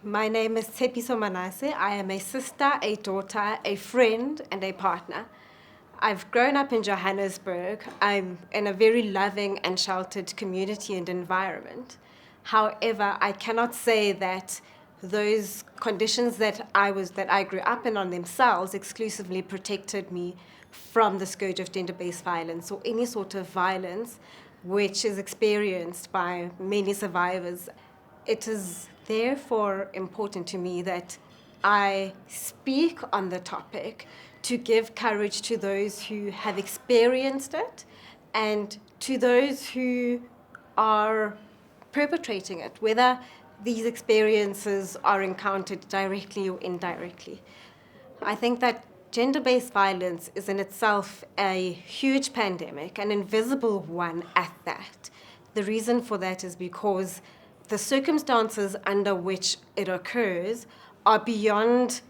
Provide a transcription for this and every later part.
My name is Tshepiso Manase. I am a sister, a daughter, a friend, and a partner. I've grown up in Johannesburg. I'm in a very loving and sheltered community and environment. However, I cannot say that those conditions that I grew up in on themselves exclusively protected me from the scourge of gender-based violence or any sort of violence which is experienced by many survivors. It is therefore important to me that I speak on the topic to give courage to those who have experienced it and to those who are perpetrating it, whether these experiences are encountered directly or indirectly. I think that gender-based violence is in itself a huge pandemic, an invisible one at that. The reason for that is because the circumstances under which it occurs are beyond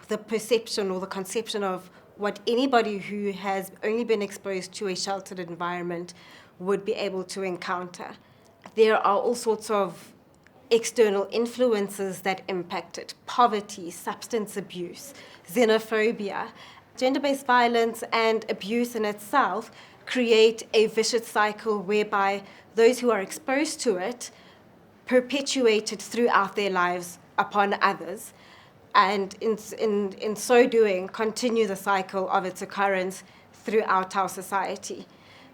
the perception or the conception of what anybody who has only been exposed to a sheltered environment would be able to encounter. There are all sorts of external influences that impact it: poverty, substance abuse, xenophobia. Gender-based violence and abuse in itself create a vicious cycle whereby those who are exposed to it perpetuate it throughout their lives upon others, and in so doing, continue the cycle of its occurrence throughout our society.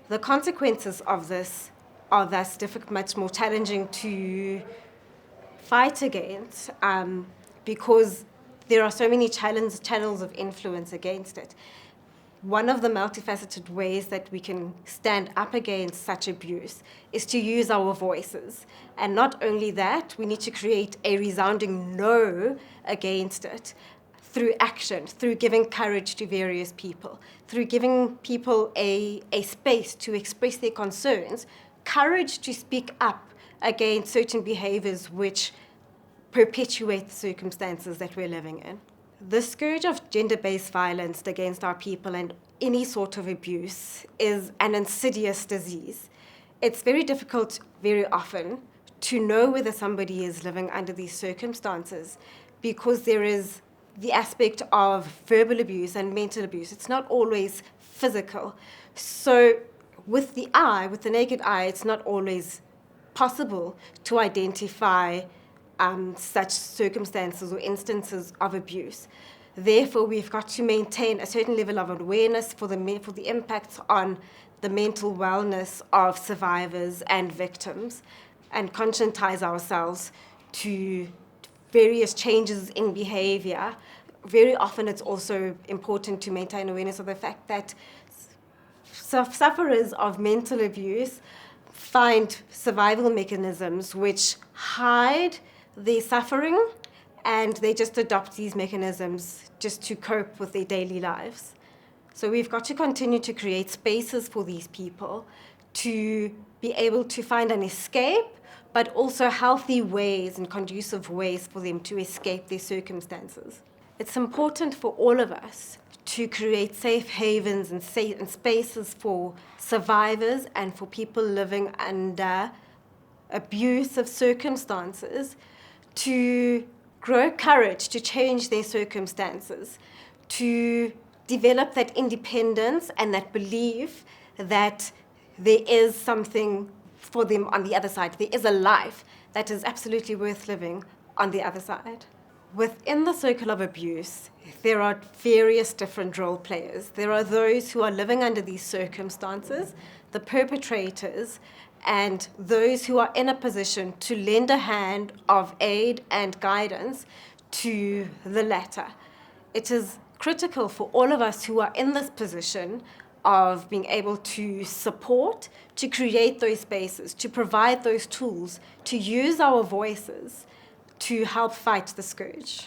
The consequences of this are thus much more challenging to fight against because there are so many channels of influence against it. One of the multifaceted ways that we can stand up against such abuse is to use our voices. And not only that, we need to create a resounding no against it through action, through giving courage to various people, through giving people a space to express their concerns, courage to speak up against certain behaviors which perpetuate the circumstances that we're living in. The scourge of gender-based violence against our people and any sort of abuse is an insidious disease. It's very difficult, very often, to know whether somebody is living under these circumstances because there is the aspect of verbal abuse and mental abuse. It's not always physical. So with the naked eye, it's not always possible to identify such circumstances or instances of abuse. Therefore, we've got to maintain a certain level of awareness for the impacts on the mental wellness of survivors and victims, and conscientize ourselves to various changes in behavior. Very often, it's also important to maintain awareness of the fact that sufferers of mental abuse find survival mechanisms which hide their suffering, and they just adopt these mechanisms just to cope with their daily lives. So we've got to continue to create spaces for these people to be able to find an escape, but also healthy ways and conducive ways for them to escape their circumstances. It's important for all of us to create safe havens and spaces for survivors and for people living under abusive circumstances to grow courage to change their circumstances, to develop that independence and that belief that there is something for them on the other side. There is a life that is absolutely worth living on the other side. Within the circle of abuse, there are various different role players. There are those who are living under these circumstances, the perpetrators, and those who are in a position to lend a hand of aid and guidance to the latter. It is critical for all of us who are in this position of being able to support, to create those spaces, to provide those tools, to use our voices to help fight the scourge.